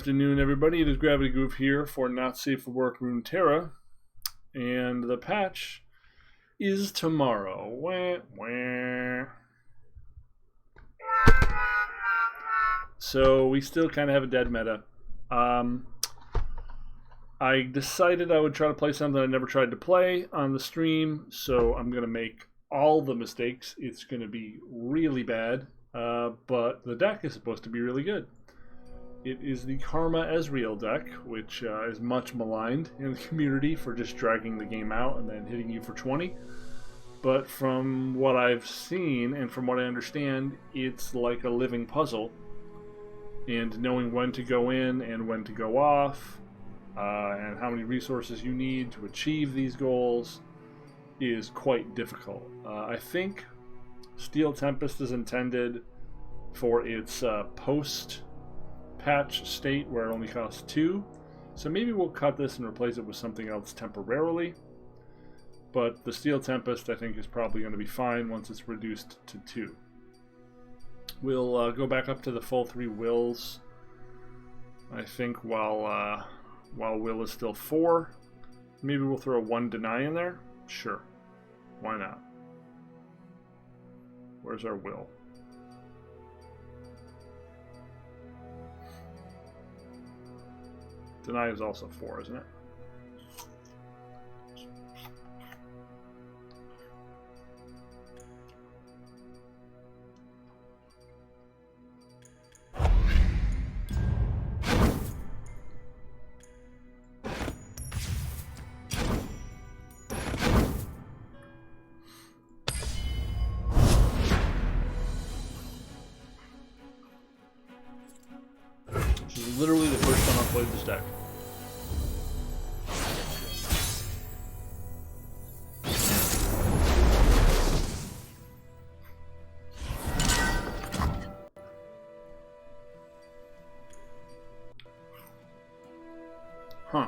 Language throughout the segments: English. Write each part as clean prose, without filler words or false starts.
afternoon, everybody. It is Gravity Groove here for Not Safe for Work Runeterra, and the patch is tomorrow. Wah, wah. So we still kind of have a dead meta. I decided I would try to play something I never tried to play on the stream, so I'm going to make all the mistakes. It's going to be really bad, but the deck is supposed to be really good. It is the Karma Ezreal deck, which is much maligned in the community for just dragging the game out and then hitting you for 20. But from what I've seen and from what I understand, it's like a living puzzle. And knowing when to go in and when to go off, and how many resources you need to achieve these goals is quite difficult. I think Steel Tempest is intended for its post-patch state where it only costs 2. So maybe we'll cut this and replace it with something else temporarily. But the Steel Tempest, I think, is probably going to be fine once it's reduced to 2. We'll go back up to the full 3 wills, I think, while will is still 4. Maybe we'll throw a 1 deny in there? Sure. Why not? Where's our will? Deny is also 4, isn't it? This is literally the first time I've played this deck. Huh.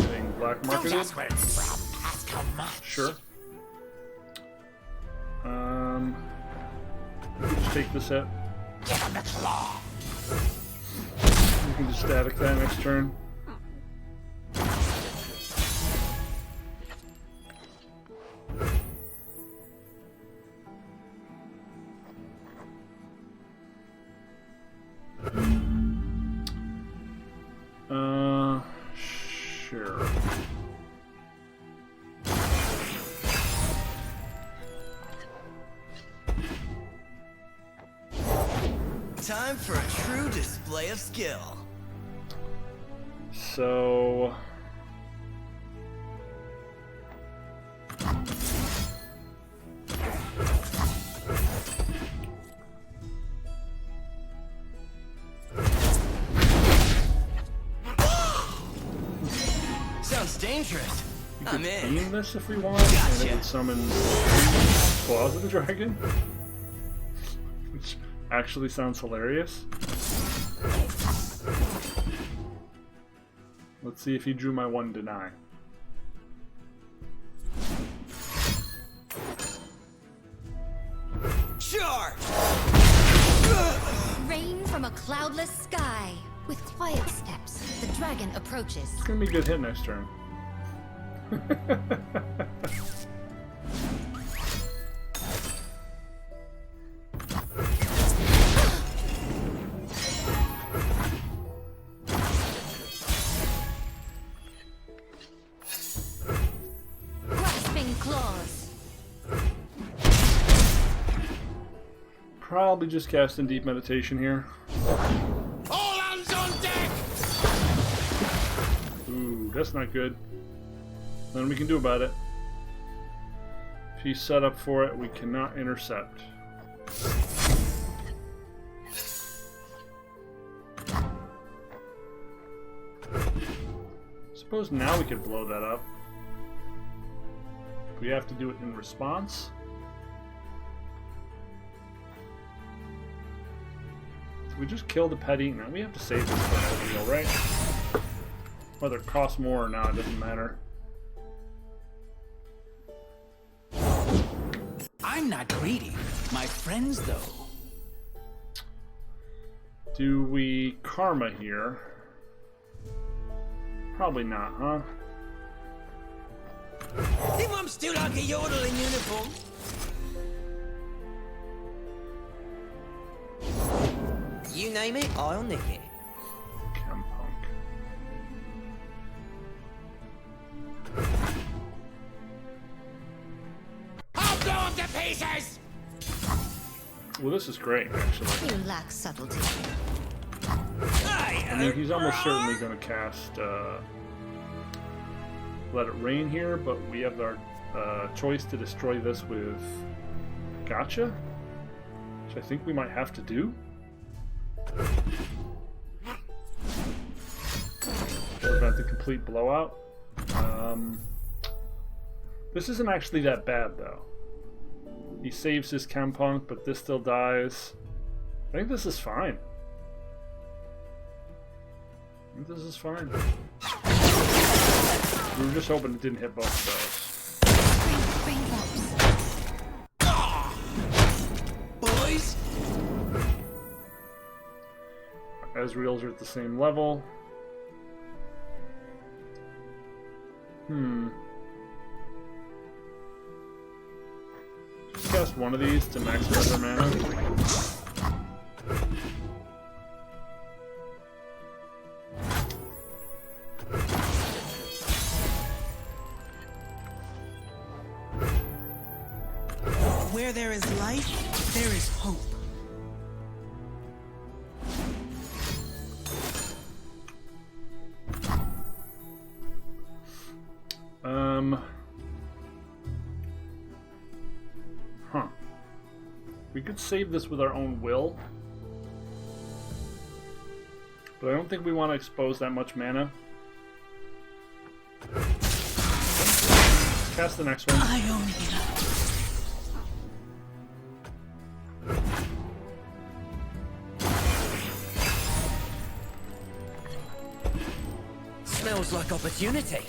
Getting black marketed? Sure. Just take this hit. You can just static that next turn. Sure. Time for a true display of skill. So Sounds dangerous. we could I'm in. beam this if we want, and it would summon Claws of the Dragon, which actually sounds hilarious. Let's see if he drew my 1 deny. Charge! Rain from a cloudless sky. With quiet steps, the dragon approaches. It's gonna be a good hit next turn. Grasping claws. Probably just casting Deep Meditation here. All hands on deck! Ooh, that's not good. Nothing we can do about it. If he's set up for it, we cannot intercept. Suppose now we could blow that up. We have to do it in response. So we just kill the petty. Now we have to save this for no deal, right? Whether it costs more or not, it doesn't matter. I'm not greedy. My friends, though. Do we karma here? Probably not, huh? Think I'm still like a yodel in uniform? You name it, I'll nick it. Punk. I'll blow up to pieces! Well, this is great, actually. You lack subtlety. I mean, he's almost certainly going to cast Let It Rain here, but we have our choice to destroy this with Gotcha, which I think we might have to do. Prevent the complete blowout. This isn't actually that bad, though. He saves his Chempunk, but this still dies. I think this is fine. I think this is fine. We were just hoping it didn't hit both of those. Boys? Ezreal's are at the same level. Just cast one of these to maximize our mana. Where there is life, there is hope. We could save this with our own will, but I don't think we want to expose that much mana. Cast the next one. I own it. Smells like opportunity.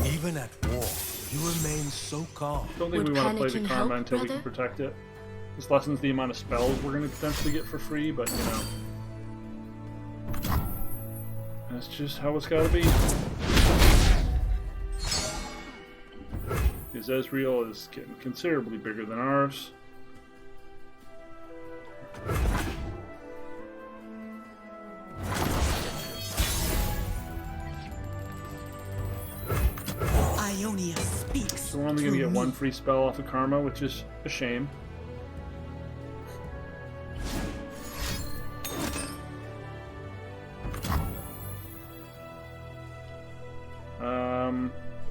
Even at war, you remain so calm. Don't think Would we want to play the panicking karma help, until we can brother? protect it. This lessens the amount of spells we're going to potentially get for free, but you know, that's just how it's got to be. His Ezreal is getting considerably bigger than ours. Ionia speaks. So we're only going to get one free spell off of Karma, which is a shame.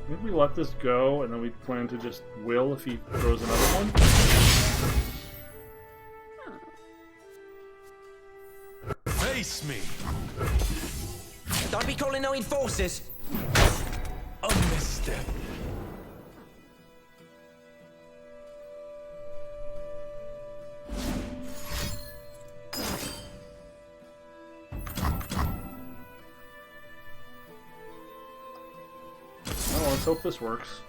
Maybe we let this go, and then we plan to just will if he throws another one. Face me! Don't be calling no enforcers. A misstep. Oh, let's hope this works.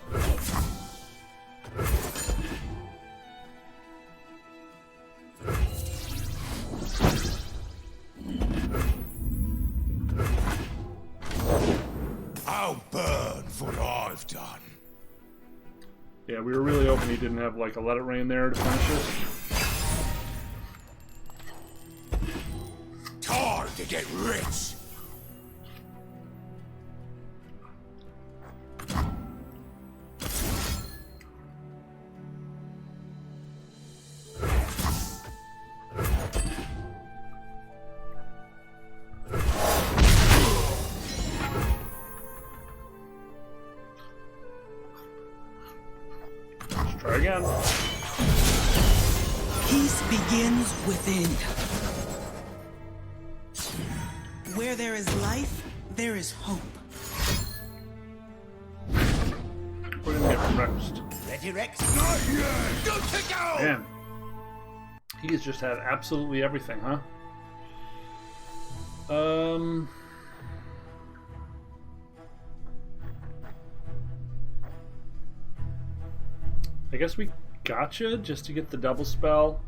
I'll burn for what I've done. Yeah, we were really hoping he didn't have like a Let It Rain there to punish us. Time to get rich! Try again. Peace begins within. Where there is life, there is hope. We're gonna get Rex. Ready, Rex? Go to go! Man. He has just had absolutely everything, huh? I guess we gotcha just to get the double spell.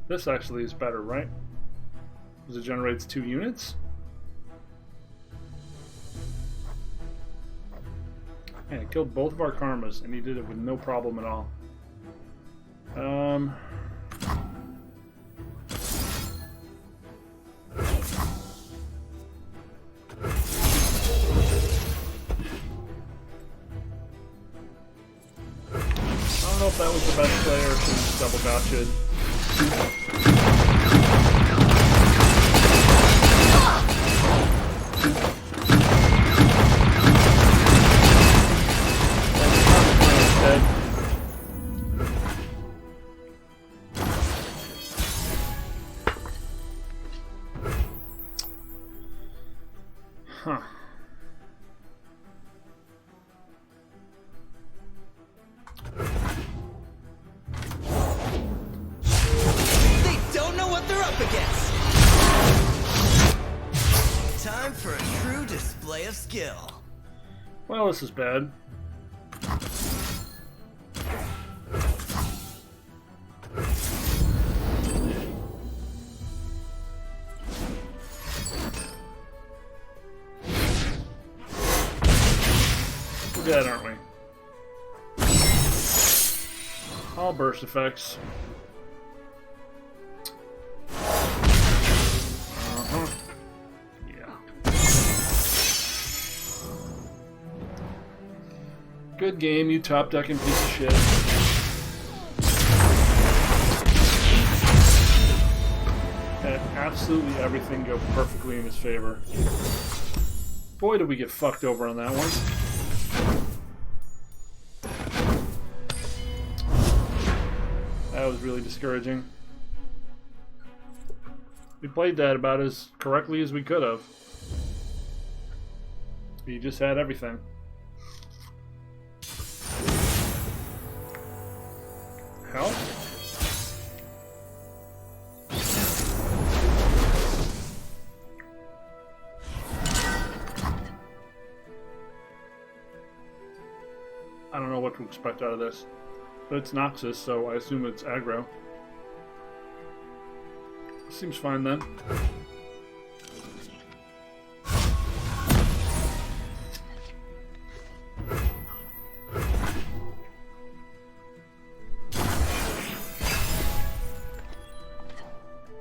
This actually is better, right? Because it generates 2 units. Man, it killed both of our karmas, and he did it with no problem at all. I don't know if that was the best play or if it was double gotcha. Huh. They don't know what they're up against. Time for a true display of skill. Well, this is bad. We're dead, aren't we? All burst effects. Yeah. Good game, you top decking piece of shit. Had absolutely everything go perfectly in his favor. Boy, did we get fucked over on that one. That was really discouraging. We played that about as correctly as we could have. He just had everything. Hell? I don't know what to expect out of this. But it's Noxus, so I assume it's aggro. Seems fine then.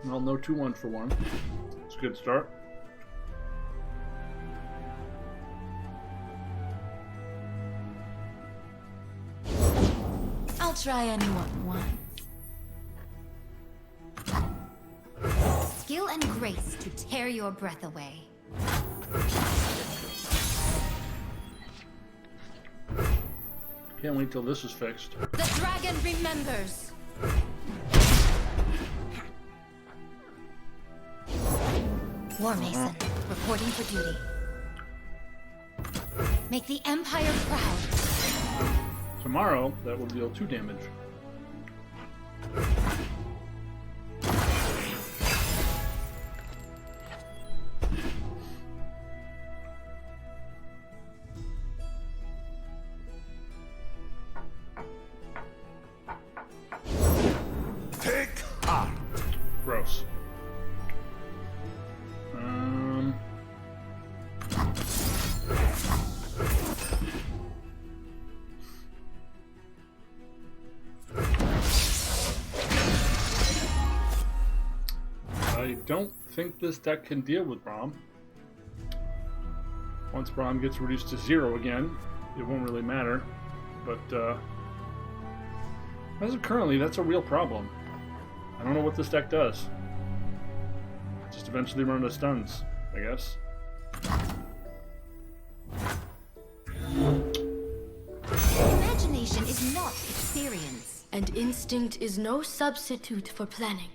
Well, no 2-1 for 1. It's a good start. I'll try anyone once. Skill and grace to tear your breath away. Can't wait till this is fixed. The dragon remembers. War Mason, reporting for duty. Make the Empire proud. Tomorrow, that will deal 2 damage. Take heart. Gross. I don't think this deck can deal with Braum. Once Braum gets reduced to 0 again, it won't really matter. But as of currently, that's a real problem. I don't know what this deck does. Just eventually run into stuns, I guess. And instinct is no substitute for planning.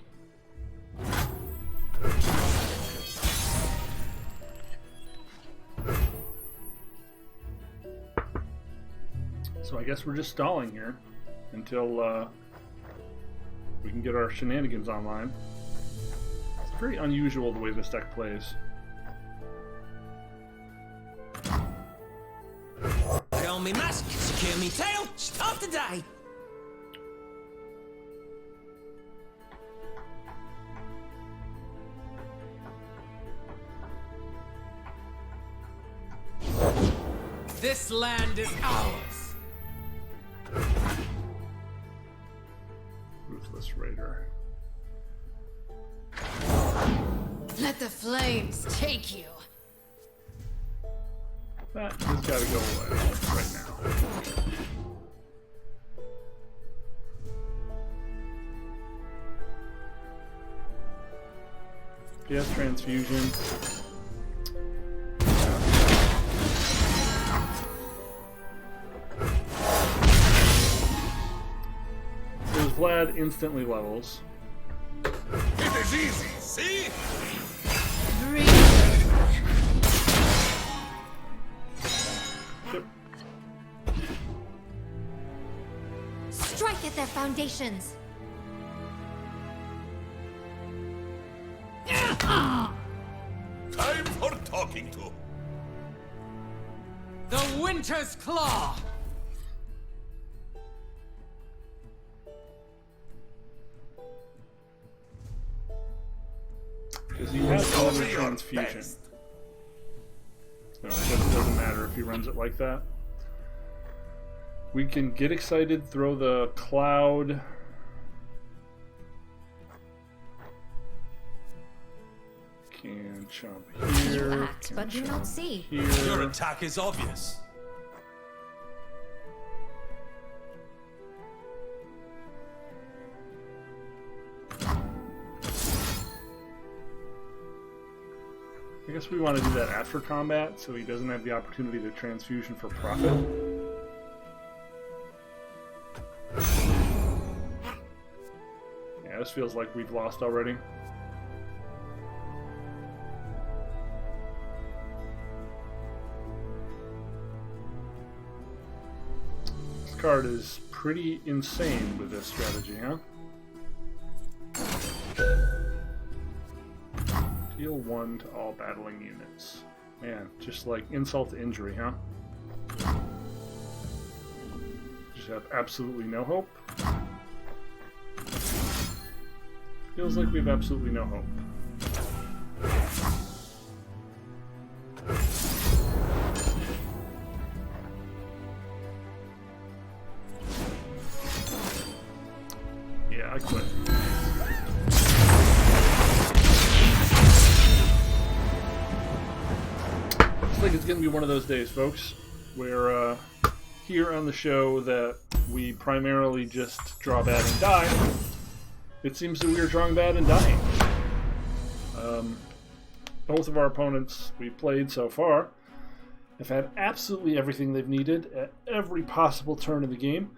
So I guess we're just stalling here until we can get our shenanigans online. It's very unusual the way this deck plays. Put on me mask, secure me tail, start the day. This land is ours. Ruthless Raider. Let the flames take you. That has got to go away right now. Yes, transfusion. Vlad instantly levels. It is easy, see? Yep. Strike at their foundations. Time for talking to. The Winter's Claw. Because he has another transfusion. So I guess it doesn't matter if he runs it like that. We can get excited, throw the cloud. Can jump here. You act, can but do not jump see. Here. Your attack is obvious. I guess we want to do that after combat, so he doesn't have the opportunity to transfusion for profit. Yeah, this feels like we've lost already. This card is pretty insane with this strategy, huh? Deal 1 to all battling units. Man, just like insult to injury, huh? Just have absolutely no hope. Feels like we have absolutely no hope. Yeah, I quit. Looks like it's going to be one of those days, folks, where here on the show that we primarily just draw bad and die. It seems that we are drawing bad and dying. Both of our opponents we've played so far have had absolutely everything they've needed at every possible turn of the game,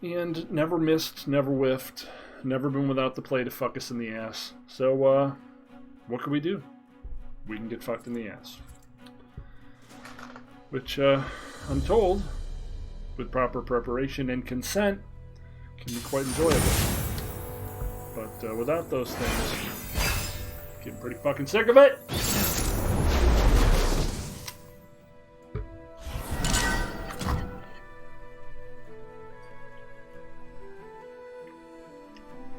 and never missed, never whiffed, never been without the play to fuck us in the ass. So, what can we do? We can get fucked in the ass. Which, I'm told, with proper preparation and consent, can be quite enjoyable. But without those things, getting pretty fucking sick of it.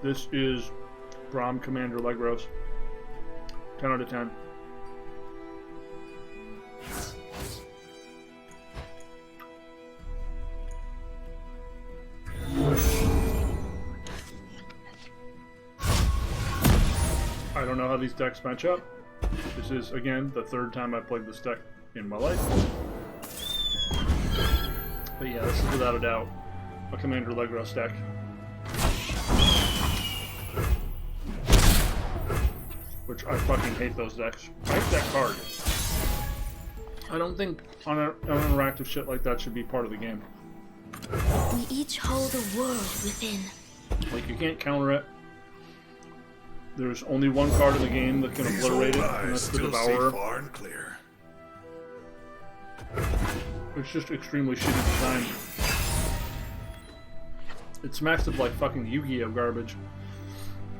This is Brahm Commander Legros. 10 out of 10. I don't know how these decks match up. This is, again, the third time I've played this deck in my life. But yeah, this is without a doubt a Commander Legros deck. Which I fucking hate those decks. I hate that card. I don't think interactive shit like that should be part of the game. We each hold a world within. Like, you can't counter it. There's only one card in the game that can obliterate it, and that's the Devourer. Far and clear. It's just extremely shitty design. It's massive like fucking Yu-Gi-Oh garbage,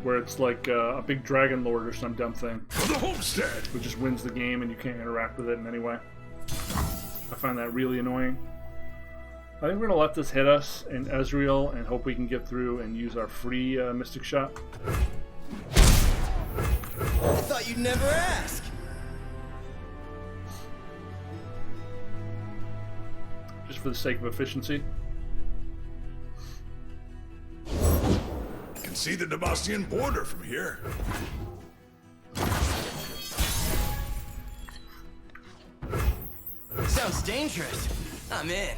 where it's like a big Dragon Lord or some dumb thing. For the homestead! Which just wins the game and you can't interact with it in any way. I find that really annoying. I think we're gonna let this hit us in Ezreal and hope we can get through and use our free Mystic Shot. I thought you'd never ask. Just for the sake of efficiency. Can see the Demacian border from here. Sounds dangerous. I'm in.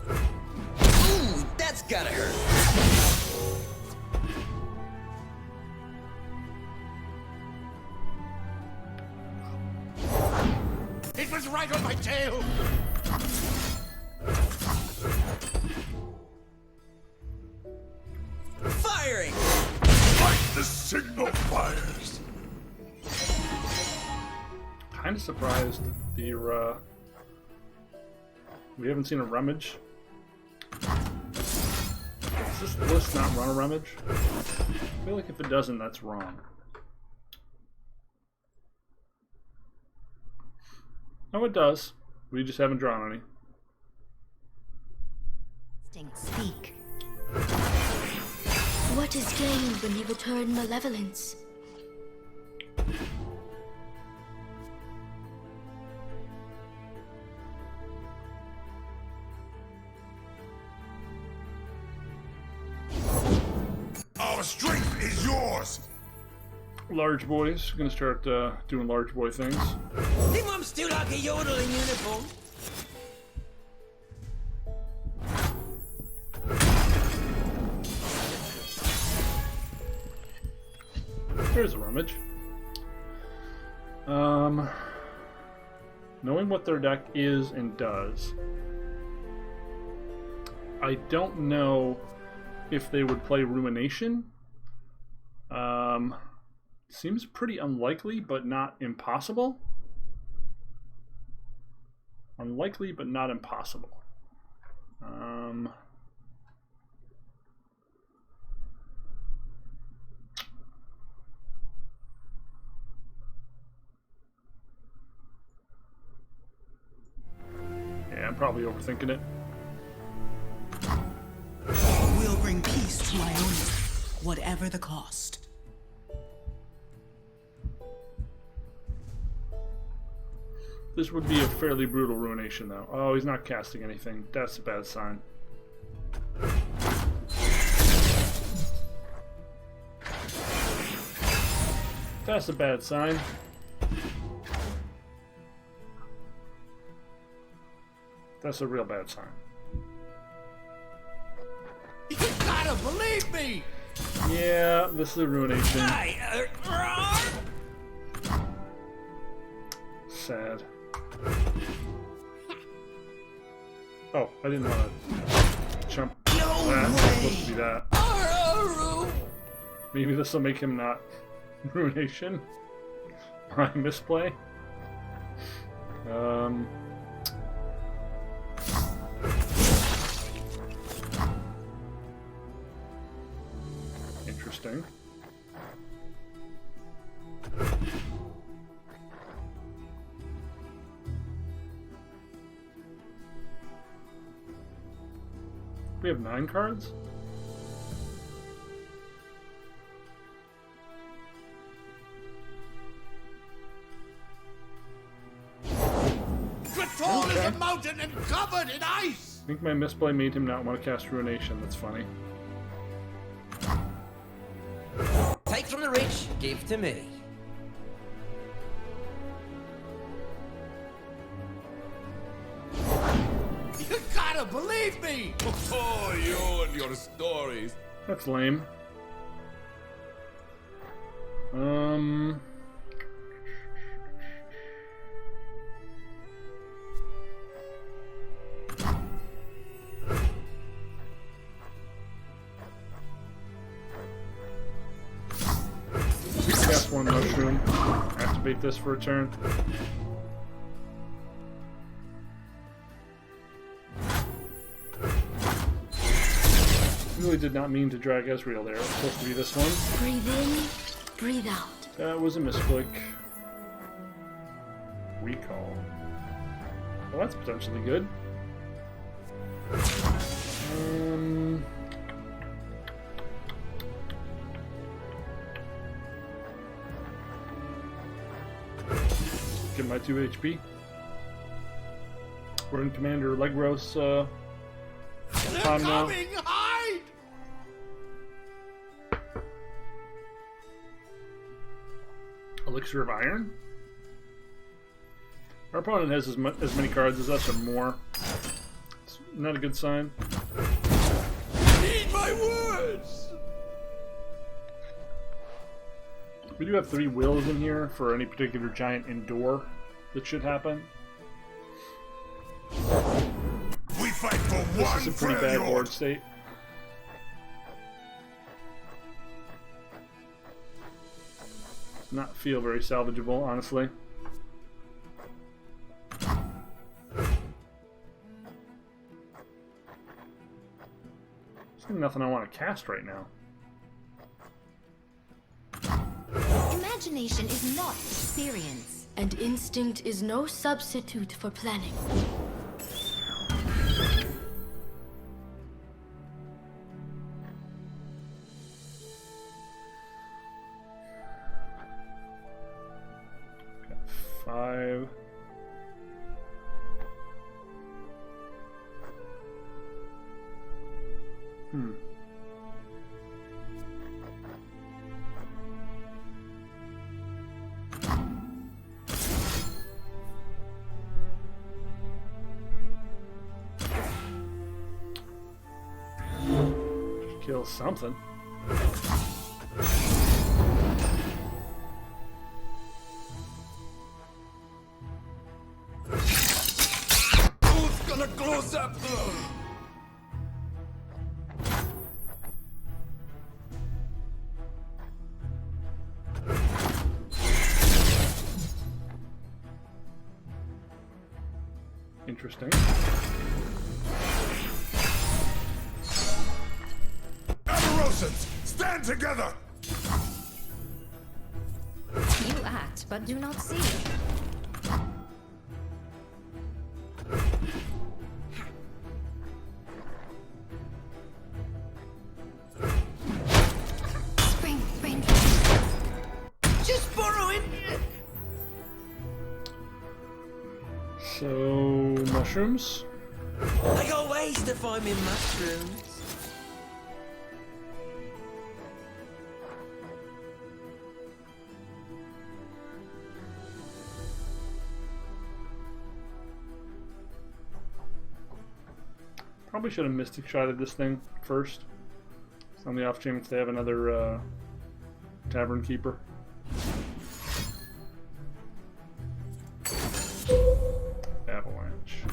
Ooh, that's gotta hurt. It was right on my tail! Firing! Like the signal fires! Kind of surprised we haven't seen a rummage. Does this list not run a rummage? I feel like if it doesn't, that's wrong. No, it does. We just haven't drawn any. Speak. What is gained when you return malevolence? Our strength is yours! Large boys. Gonna start doing large boy things. Think I'm still like a yodeling uniform? There's a rummage. Knowing what their deck is and does, I don't know if they would play Rumination. Seems pretty unlikely, but not impossible. Unlikely, but not impossible. Yeah, I'm probably overthinking it. We'll bring peace to Ionia, whatever the cost. This would be a fairly brutal Ruination, though. Oh, he's not casting anything. That's a bad sign. That's a bad sign. That's a real bad sign. You gotta believe me! Yeah, this is a Ruination. Sad. Oh, I didn't want to jump that. It's supposed to be that. Maybe this will make him not Ruination. My misplay. Interesting. We have 9 cards? Tall as a mountain and covered in ice! I think my misplay made him not want to cast Ruination. That's funny. Take from the rich, give to me. You gotta believe me! Oh, you and your stories. That's lame. activate this for a turn. Really did not mean to drag Ezreal there. It was supposed to be this one. Breathe in, breathe out. That was a misclick. Recall. Well, that's potentially good. Get my 2 HP. We're in Commander Legros They're time now. coming! Hide! Elixir of Iron. Our opponent has as many cards as us or more. It's not a good sign. Heed my words! We do have 3 wills in here for any particular giant indoor that should happen. We fight for This one is a pretty bad board state. Does not feel very salvageable, honestly. There's nothing I want to cast right now. Imagination is not experience. And instinct is no substitute for planning. Got 5. Kill something. Who's gonna close up? Interesting. Amarosans, stand together! You act, but do not see. Spring, rain. Just borrowing. So, mushrooms. I got ways to find me mushrooms. Probably should have Mystic Shotted this thing first. It's on the off chance they have another Tavern Keeper. Avalanche.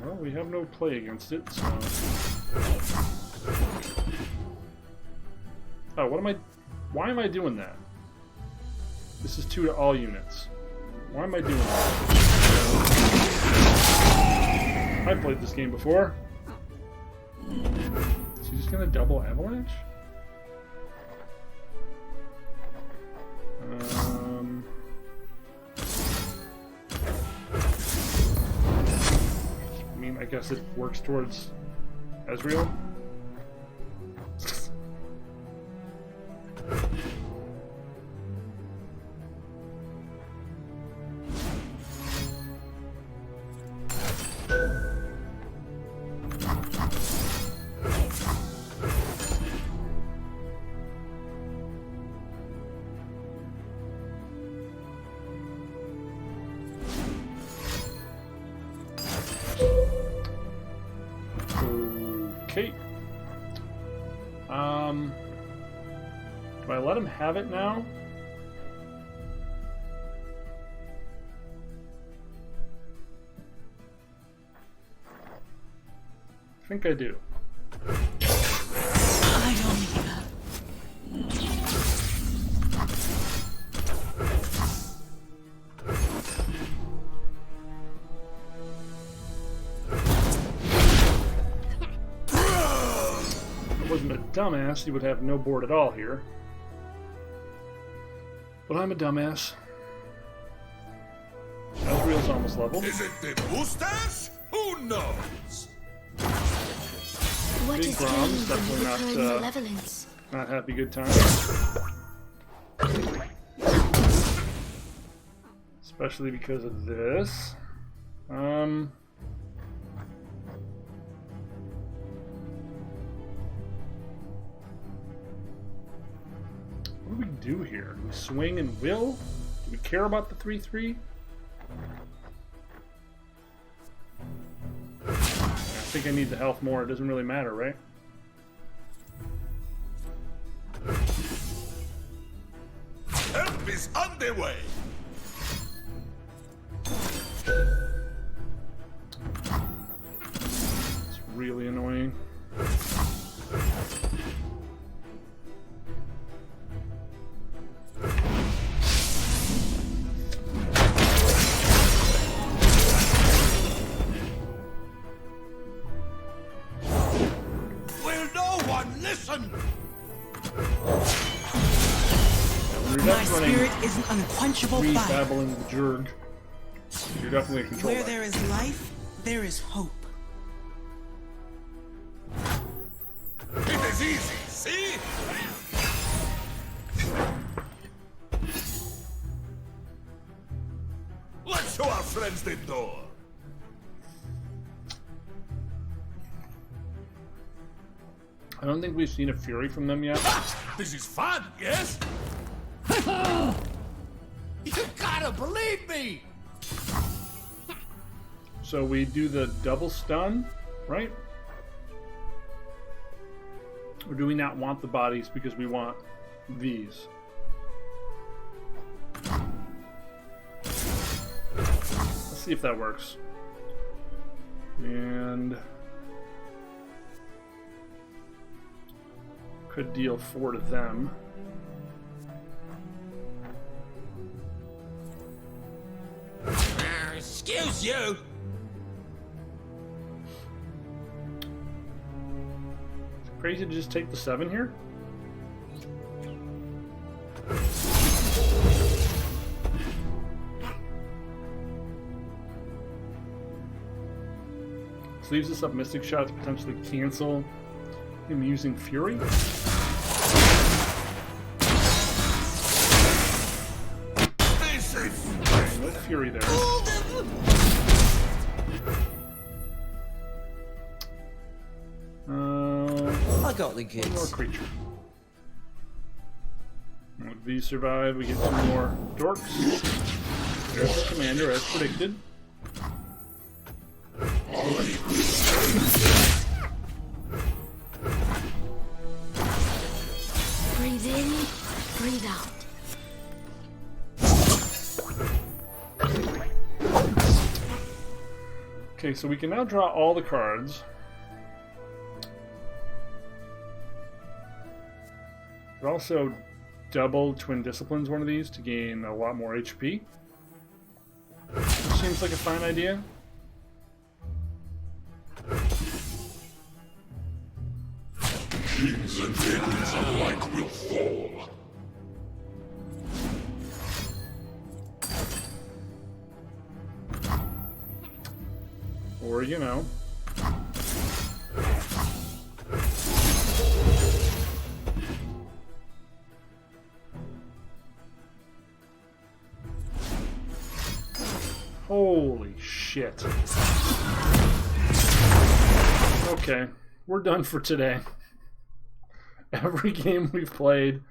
Well, we have no play against it, so... Oh, what am I... Why am I doing that? This is 2 to all units. Why am I doing that? I played this game before. Is he just gonna double Avalanche? I mean, I guess it works towards Ezreal. Okay. Do I let him have it now? I think I do. I don't dumbass, you would have no board at all here. But I'm a dumbass. Asriel's almost level. Is it the boosters? Who knows? What Big is Brahms, gained in definitely recurring not, malevolence? Not happy good time. Especially because of this. What do we do here? Do we swing and will? Do we care about the 3-3? I think I need the health more. It doesn't really matter, right? Help is on the way. It's really annoying. Will no one listen? My spirit is an unquenchable fire. Babbling the jerk. You're definitely a control. Where there is life, there is hope. It is easy, see? Let's show our friends the door. I don't think we've seen a Fury from them yet. This is fun, yes? You gotta believe me! So we do the double stun, right? Or do we not want the bodies because we want these? Let's see if that works. And could deal 4 to them. Excuse you! Crazy to just take the 7 here? This leaves us up Mystic Shot to potentially cancel him using Fury. This is... No Fury there. I got the One more kids. creature. If these survive, we get some more dorks. There's the commander, as predicted. Breathe in, breathe out. Okay, so we can now draw all the cards. But also double Twin Disciplines one of these to gain a lot more HP. Seems like a fine idea. Kings and kings alike will fall. Or, you know. Holy shit. Okay, we're done for today. Every game we've played,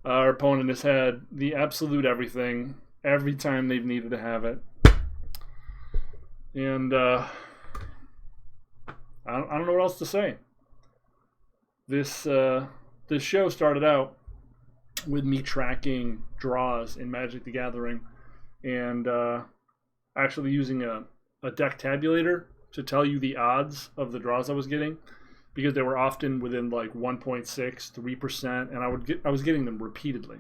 our opponent has had the absolute everything every time they've needed to have it. And I don't know what else to say. This show started out with me tracking draws in Magic the Gathering and actually using a deck tabulator to tell you the odds of the draws I was getting, because they were often within like 1.6, 3%, and I was getting them repeatedly,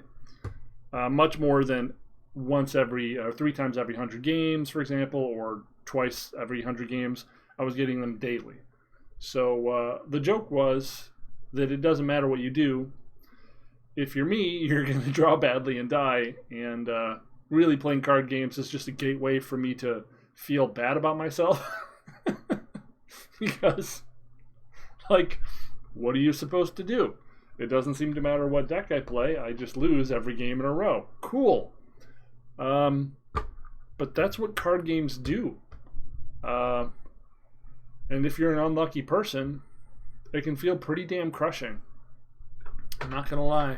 much more than once every 3 times every 100 games, for example, or twice every 100 games. I was getting them daily. So the joke was, that it doesn't matter what you do. If you're me, you're going to draw badly and die. And really playing card games is just a gateway for me to feel bad about myself. Because, like, what are you supposed to do? It doesn't seem to matter what deck I play. I just lose every game in a row. Cool. But that's what card games do. And if you're an unlucky person, it can feel pretty damn crushing. I'm not gonna lie.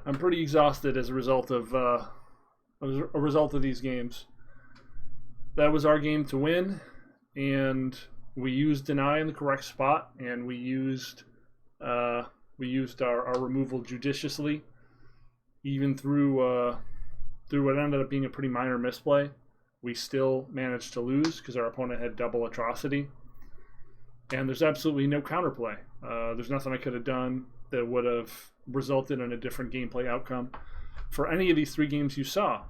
I'm pretty exhausted as a result of these games. That was our game to win, and we used deny in the correct spot, and we used our removal judiciously, even through what ended up being a pretty minor misplay. We still managed to lose because our opponent had double atrocity. And there's absolutely no counterplay. There's nothing I could have done that would have resulted in a different gameplay outcome for any of these 3 games you saw,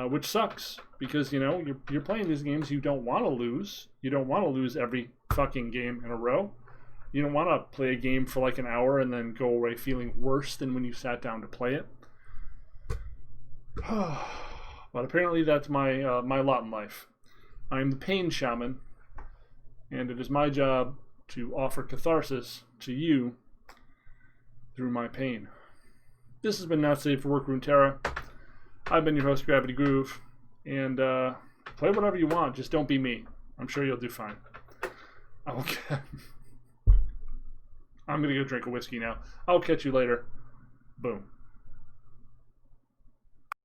which sucks because, you know, you're playing these games you don't want to lose. You don't want to lose every fucking game in a row. You don't want to play a game for like an hour and then go away feeling worse than when you sat down to play it. But apparently that's my my lot in life. I am the pain shaman, and it is my job to offer catharsis to you through my pain. This has been Not Safe for Work Runeterra. I've been your host, Gravity Groove, and play whatever you want, just don't be me. I'm sure you'll do fine. Okay. I'm gonna go drink a whiskey now. I'll catch you later. Boom.